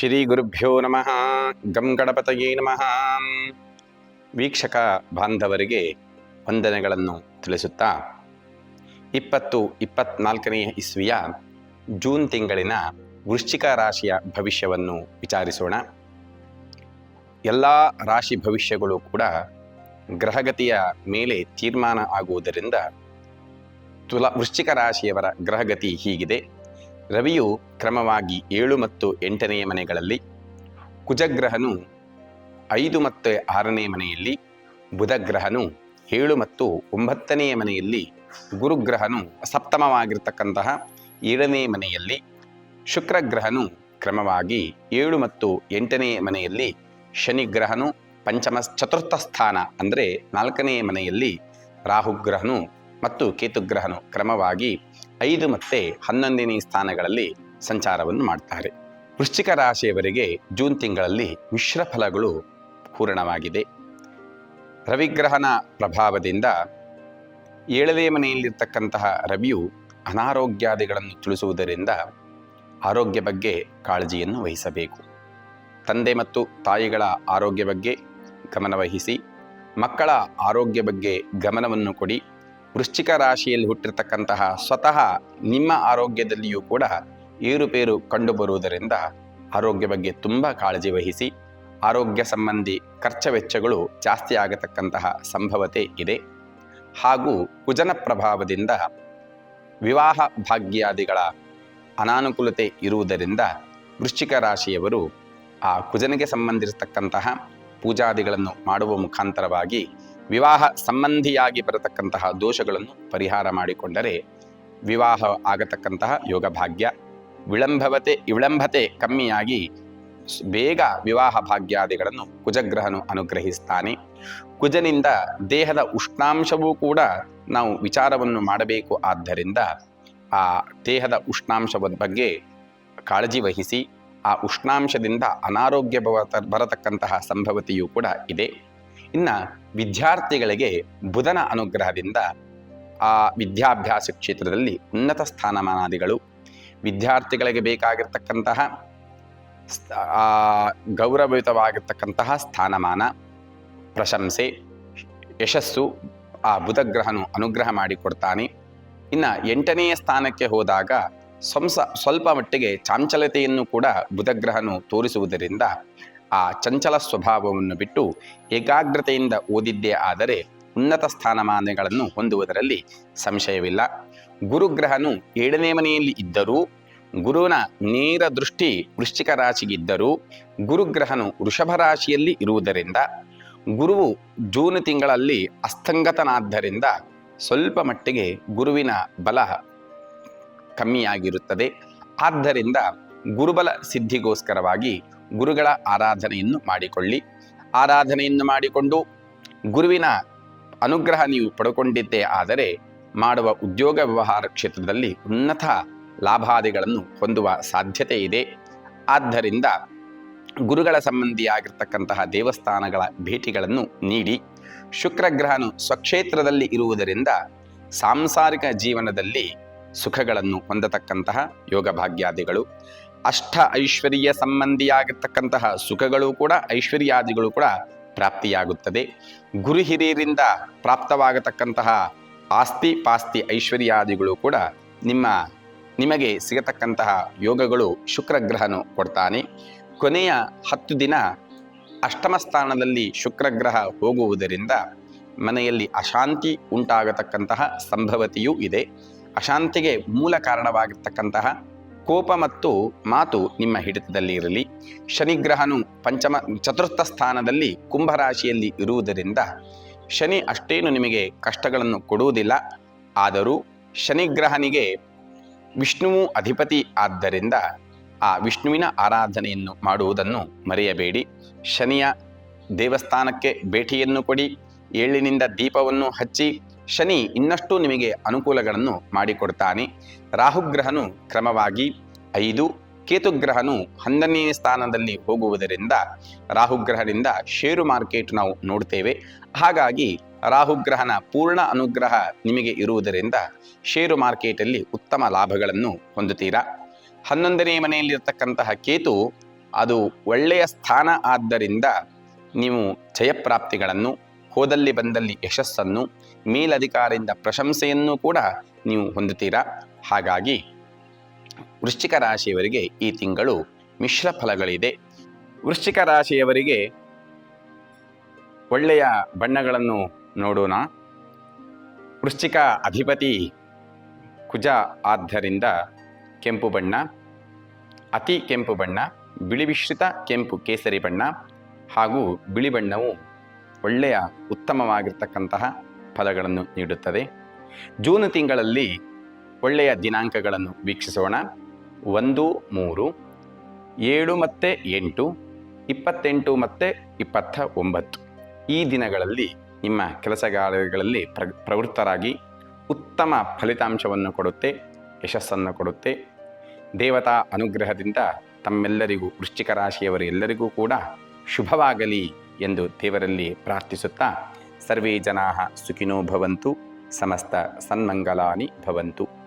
ಶ್ರೀ ಗುರುಭ್ಯೋ ನಮಃ. ಗಂ ಗಣಪತಯೇ ನಮಃ. ವೀಕ್ಷಕ ಬಾಂಧವರಿಗೆ ವಂದನೆಗಳನ್ನು ತಿಳಿಸುತ್ತಾ 2024ನೇ ಇಸ್ವಿಯ ಜೂನ್ ತಿಂಗಳಿನ ವೃಶ್ಚಿಕ ರಾಶಿಯ ಭವಿಷ್ಯವನ್ನು ವಿಚಾರಿಸೋಣ. ಎಲ್ಲ ರಾಶಿ ಭವಿಷ್ಯಗಳು ಕೂಡ ಗ್ರಹಗತಿಯ ಮೇಲೆ ತೀರ್ಮಾನ ಆಗುವುದರಿಂದ ವೃಶ್ಚಿಕ ರಾಶಿಯವರ ಗ್ರಹಗತಿ ಹೀಗಿದೆ. ರವಿಯು ಕ್ರಮವಾಗಿ 7 ಮತ್ತು 8ನೇ ಮನೆಗಳಲ್ಲಿ, ಕುಜಗ್ರಹನು 5 ಮತ್ತು 6ನೇ ಮನೆಯಲ್ಲಿ, ಬುಧಗ್ರಹನು 7 ಮತ್ತು 9ನೇ ಮನೆಯಲ್ಲಿ, ಗುರುಗ್ರಹನು ಸಪ್ತಮವಾಗಿರ್ತಕ್ಕಂತಹ 7ನೇ ಮನೆಯಲ್ಲಿ, ಶುಕ್ರಗ್ರಹನು ಕ್ರಮವಾಗಿ 7 ಮತ್ತು 8ನೇ ಮನೆಯಲ್ಲಿ, ಶನಿಗ್ರಹನು ಚತುರ್ಥ ಸ್ಥಾನ ಅಂದರೆ 4ನೇ ಮನೆಯಲ್ಲಿ, ರಾಹುಗ್ರಹನು ಮತ್ತು ಕೇತುಗ್ರಹನು ಕ್ರಮವಾಗಿ 5 ಮತ್ತು 11ನೇ ಸ್ಥಾನಗಳಲ್ಲಿ ಸಂಚಾರವನ್ನು ಮಾಡ್ತಾರೆ. ವೃಶ್ಚಿಕ ರಾಶಿಯವರಿಗೆ ಜೂನ್ ತಿಂಗಳಲ್ಲಿ ಮಿಶ್ರ ಫಲಗಳು ಪೂರ್ಣವಾಗಿದೆ. ರವಿಗ್ರಹನ ಪ್ರಭಾವದಿಂದ 7ನೇ ಮನೆಯಲ್ಲಿರ್ತಕ್ಕಂತಹ ರವಿಯು ಅನಾರೋಗ್ಯಾದಿಗಳನ್ನು ತಿಳಿಸುವುದರಿಂದ ಆರೋಗ್ಯ ಬಗ್ಗೆ ಕಾಳಜಿಯನ್ನು ವಹಿಸಬೇಕು. ತಂದೆ ಮತ್ತು ತಾಯಿಗಳ ಆರೋಗ್ಯ ಬಗ್ಗೆ ಗಮನವಹಿಸಿ, ಮಕ್ಕಳ ಆರೋಗ್ಯ ಬಗ್ಗೆ ಗಮನವನ್ನು ಕೊಡಿ. ವೃಶ್ಚಿಕ ರಾಶಿಯಲ್ಲಿ ಹುಟ್ಟಿರ್ತಕ್ಕಂತಹ ಸ್ವತಃ ನಿಮ್ಮ ಆರೋಗ್ಯದಲ್ಲಿಯೂ ಕೂಡ ಏರುಪೇರು ಕಂಡುಬರುವುದರಿಂದ ಆರೋಗ್ಯ ಬಗ್ಗೆ ತುಂಬ ಕಾಳಜಿ ವಹಿಸಿ. ಆರೋಗ್ಯ ಸಂಬಂಧಿ ಖರ್ಚ ವೆಚ್ಚಗಳು ಜಾಸ್ತಿ ಆಗತಕ್ಕಂತಹ ಸಂಭವತೆ ಇದೆ. ಹಾಗೂ ಕುಜನ ಪ್ರಭಾವದಿಂದ ವಿವಾಹ ಭಾಗ್ಯಾದಿಗಳ ಅನಾನುಕೂಲತೆ ಇರುವುದರಿಂದ ವೃಶ್ಚಿಕ ರಾಶಿಯವರು ಆ ಕುಜನಿಗೆ ಸಂಬಂಧಿಸಿರ್ತಕ್ಕಂತಹ ಪೂಜಾದಿಗಳನ್ನು ಮಾಡುವ ಮುಖಾಂತರವಾಗಿ ವಿವಾಹ ಸಂಬಂಧಿಯಾಗಿ ಬರತಕ್ಕಂತಹ ದೋಷಗಳನ್ನು ಪರಿಹಾರ ಮಾಡಿಕೊಂಡರೆ ವಿವಾಹ ಆಗತಕ್ಕಂತಹ ಯೋಗ ಭಾಗ್ಯ, ವಿಳಂಬತೆ ಕಮ್ಮಿಯಾಗಿ ಬೇಗ ವಿವಾಹ ಭಾಗ್ಯಾದಿಗಳನ್ನು ಕುಜಗ್ರಹನು ಅನುಗ್ರಹಿಸ್ತಾನೆ. ಕುಜನಿಂದ ದೇಹದ ಉಷ್ಣಾಂಶವೂ ಕೂಡ ನಾವು ವಿಚಾರವನ್ನು ಮಾಡಬೇಕು. ಆದ್ದರಿಂದ ಆ ದೇಹದ ಉಷ್ಣಾಂಶದ ಬಗ್ಗೆ ಕಾಳಜಿ ವಹಿಸಿ. ಆ ಉಷ್ಣಾಂಶದಿಂದ ಅನಾರೋಗ್ಯ ಬರತಕ್ಕಂತಹ ಸಂಭವತೆಯೂ ಕೂಡ ಇದೆ. ಇನ್ನು ವಿದ್ಯಾರ್ಥಿಗಳಿಗೆ ಬುಧನ ಅನುಗ್ರಹದಿಂದ ಆ ವಿದ್ಯಾಭ್ಯಾಸ ಕ್ಷೇತ್ರದಲ್ಲಿ ಉನ್ನತ ಸ್ಥಾನಮಾನಾದಿಗಳು, ವಿದ್ಯಾರ್ಥಿಗಳಿಗೆ ಬೇಕಾಗಿರ್ತಕ್ಕಂತಹ ಗೌರವಯುತವಾಗಿರ್ತಕ್ಕಂತಹ ಸ್ಥಾನಮಾನ, ಪ್ರಶಂಸೆ, ಯಶಸ್ಸು ಆ ಬುಧಗ್ರಹನು ಅನುಗ್ರಹ ಮಾಡಿಕೊಡ್ತಾನೆ. ಇನ್ನು 8ನೇ ಸ್ಥಾನಕ್ಕೆ ಹೋದಾಗ ಸ್ವಲ್ಪ ಮಟ್ಟಿಗೆ ಚಾಂಚಲತೆಯನ್ನು ಕೂಡ ಬುಧಗ್ರಹನು ತೋರಿಸುವುದರಿಂದ ಆ ಚಂಚಲ ಸ್ವಭಾವವನ್ನು ಬಿಟ್ಟು ಏಕಾಗ್ರತೆಯಿಂದ ಓದಿದ್ದೇ ಆದರೆ ಉನ್ನತ ಸ್ಥಾನಮಾನಗಳನ್ನು ಹೊಂದುವುದರಲ್ಲಿ ಸಂಶಯವಿಲ್ಲ. ಗುರುಗ್ರಹನು 7ನೇ ಮನೆಯಲ್ಲಿ ಇದ್ದರೂ, ಗುರುವಿನ ನೇರ ದೃಷ್ಟಿ ವೃಶ್ಚಿಕ ರಾಶಿಗಿದ್ದರೂ, ಗುರುಗ್ರಹನು ವೃಷಭ ರಾಶಿಯಲ್ಲಿ ಇರುವುದರಿಂದ ಗುರುವು ಜೂನ್ ತಿಂಗಳಲ್ಲಿ ಅಸ್ತಂಗತನಾದ್ದರಿಂದ ಸ್ವಲ್ಪ ಮಟ್ಟಿಗೆ ಗುರುವಿನ ಬಲ ಕಮ್ಮಿಯಾಗಿರುತ್ತದೆ. ಆದ್ದರಿಂದ ಗುರುಬಲ ಸಿದ್ಧಿಗೋಸ್ಕರವಾಗಿ ಗುರುಗಳ ಆರಾಧನೆಯನ್ನು ಮಾಡಿಕೊಳ್ಳಿ. ಆರಾಧನೆಯನ್ನು ಮಾಡಿಕೊಂಡು ಗುರುವಿನ ಅನುಗ್ರಹ ನೀವು ಪಡ್ಕೊಂಡಿದ್ದೇ ಆದರೆ ಮಾಡುವ ಉದ್ಯೋಗ ವ್ಯವಹಾರ ಕ್ಷೇತ್ರದಲ್ಲಿ ಉನ್ನತ ಲಾಭಾದಿಗಳನ್ನು ಹೊಂದುವ ಸಾಧ್ಯತೆ ಇದೆ. ಆದ್ದರಿಂದ ಗುರುಗಳ ಸಂಬಂಧಿಯಾಗಿರ್ತಕ್ಕಂತಹ ದೇವಸ್ಥಾನಗಳ ಭೇಟಿಗಳನ್ನು ನೀಡಿ. ಶುಕ್ರಗ್ರಹನು ಸ್ವಕ್ಷೇತ್ರದಲ್ಲಿ ಇರುವುದರಿಂದ ಸಾಂಸಾರಿಕ ಜೀವನದಲ್ಲಿ ಸುಖಗಳನ್ನು ಹೊಂದತಕ್ಕಂತಹ ಯೋಗ ಭಾಗ್ಯಾದಿಗಳು, ಅಷ್ಟ ಐಶ್ವರ್ಯ ಸಂಬಂಧಿಯಾಗಿರ್ತಕ್ಕಂತಹ ಸುಖಗಳು ಕೂಡ ಐಶ್ವರ್ಯಾದಿಗಳು ಕೂಡ ಪ್ರಾಪ್ತಿಯಾಗುತ್ತದೆ. ಗುರು ಹಿರಿಯರಿಂದ ಪ್ರಾಪ್ತವಾಗತಕ್ಕಂತಹ ಆಸ್ತಿ ಪಾಸ್ತಿ ಐಶ್ವರ್ಯಾದಿಗಳು ಕೂಡ ನಿಮಗೆ ಸಿಗತಕ್ಕಂತಹ ಯೋಗಗಳು ಶುಕ್ರಗ್ರಹನು ಕೊಡ್ತಾನೆ. ಕೊನೆಯ 10 ದಿನ ಅಷ್ಟಮ ಸ್ಥಾನದಲ್ಲಿ ಶುಕ್ರಗ್ರಹ ಹೋಗುವುದರಿಂದ ಮನೆಯಲ್ಲಿ ಅಶಾಂತಿ ಉಂಟಾಗತಕ್ಕಂತಹ ಸಂಭವತೆಯೂ ಇದೆ. ಅಶಾಂತಿಗೆ ಮೂಲ ಕಾರಣವಾಗಿರ್ತಕ್ಕಂತಹ ಕೋಪ ಮತ್ತು ಮಾತು ನಿಮ್ಮ ಹಿಡಿತದಲ್ಲಿ ಇರಲಿ. ಶನಿಗ್ರಹನು ಚತುರ್ಥ ಸ್ಥಾನದಲ್ಲಿ ಕುಂಭರಾಶಿಯಲ್ಲಿ ಇರುವುದರಿಂದ ಶನಿ ಅಷ್ಟೇನು ನಿಮಗೆ ಕಷ್ಟಗಳನ್ನು ಕೊಡುವುದಿಲ್ಲ. ಆದರೂ ಶನಿಗ್ರಹನಿಗೆ ವಿಷ್ಣುವು ಅಧಿಪತಿ ಆದ್ದರಿಂದ ಆ ವಿಷ್ಣುವಿನ ಆರಾಧನೆಯನ್ನು ಮಾಡುವುದನ್ನು ಮರೆಯಬೇಡಿ. ಶನಿಯ ದೇವಸ್ಥಾನಕ್ಕೆ ಭೇಟಿಯನ್ನು ಕೊಡಿ. ಎಳ್ಳಿನಿಂದ ದೀಪವನ್ನು ಹಚ್ಚಿ ಶನಿ ಇನ್ನಷ್ಟು ನಿಮಗೆ ಅನುಕೂಲಗಳನ್ನು ಮಾಡಿಕೊಡ್ತಾನೆ. ರಾಹುಗ್ರಹನು ಕ್ರಮವಾಗಿ 5, ಕೇತುಗ್ರಹನು 11ನೇ ಸ್ಥಾನದಲ್ಲಿ ಹೋಗುವುದರಿಂದ ರಾಹುಗ್ರಹದಿಂದ ಷೇರು ಮಾರ್ಕೆಟ್ ನಾವು ನೋಡ್ತೇವೆ. ಹಾಗಾಗಿ ರಾಹುಗ್ರಹನ ಪೂರ್ಣ ಅನುಗ್ರಹ ನಿಮಗೆ ಇರುವುದರಿಂದ ಷೇರು ಮಾರ್ಕೆಟಲ್ಲಿ ಉತ್ತಮ ಲಾಭಗಳನ್ನು ಹೊಂದುತ್ತೀರಾ. 11ನೇ ಮನೆಯಲ್ಲಿರ್ತಕ್ಕಂತಹ ಕೇತು ಅದು ಒಳ್ಳೆಯ ಸ್ಥಾನ ಆದ್ದರಿಂದ ನೀವು ಜಯಪ್ರಾಪ್ತಿಗಳನ್ನು, ಹೋದಲ್ಲಿ ಬಂದಲ್ಲಿ ಯಶಸ್ಸನ್ನು, ಮೇಲಧಿಕಾರಿಯಿಂದ ಪ್ರಶಂಸೆಯನ್ನು ಕೂಡ ನೀವು ಹೊಂದುತ್ತೀರಾ. ಹಾಗಾಗಿ ವೃಶ್ಚಿಕ ರಾಶಿಯವರಿಗೆ ಈ ತಿಂಗಳು ಮಿಶ್ರ ಫಲಗಳಿದೆ. ವೃಶ್ಚಿಕ ರಾಶಿಯವರಿಗೆ ಒಳ್ಳೆಯ ಬಣ್ಣಗಳನ್ನು ನೋಡೋಣ. ವೃಶ್ಚಿಕ ಅಧಿಪತಿ ಕುಜ ಆದ್ದರಿಂದ ಕೆಂಪು ಬಣ್ಣ, ಅತಿ ಕೆಂಪು ಬಣ್ಣ, ಬಿಳಿ ಮಿಶ್ರಿತ ಕೆಂಪು ಕೇಸರಿ ಬಣ್ಣ ಹಾಗೂ ಬಿಳಿ ಬಣ್ಣವು ಒಳ್ಳೆಯ ಉತ್ತಮವಾಗಿರ್ತಕ್ಕಂತಹ ಫಲಗಳನ್ನು ನೀಡುತ್ತದೆ. ಜೂನ್ ತಿಂಗಳಲ್ಲಿ ಒಳ್ಳೆಯ ದಿನಾಂಕಗಳನ್ನು ವೀಕ್ಷಿಸೋಣ. 1, 3, 7 ಮತ್ತು 8, 28 ಮತ್ತು 29 ಈ ದಿನಗಳಲ್ಲಿ ನಿಮ್ಮ ಕೆಲಸ ಕಾರ್ಯಗಳಲ್ಲಿ ಪ್ರವೃತ್ತರಾಗಿ ಉತ್ತಮ ಫಲಿತಾಂಶವನ್ನು ಕೊಡುತ್ತೆ, ಯಶಸ್ಸನ್ನು ಕೊಡುತ್ತೆ. ದೇವತಾ ಅನುಗ್ರಹದಿಂದ ತಮ್ಮೆಲ್ಲರಿಗೂ, ವೃಶ್ಚಿಕ ರಾಶಿಯವರೆಲ್ಲರಿಗೂ ಕೂಡ ಶುಭವಾಗಲಿ ಎಂದು ದೇವರಲ್ಲಿ ಪ್ರಾರ್ಥಿಸುತ್ತಾ, ಸರ್ವೇ ಜನಾಃ ಸುಖಿನೋ ಭವಂತು, ಸಮಸ್ತ ಸನ್ಮಂಗಲಾನಿ ಭವಂತು.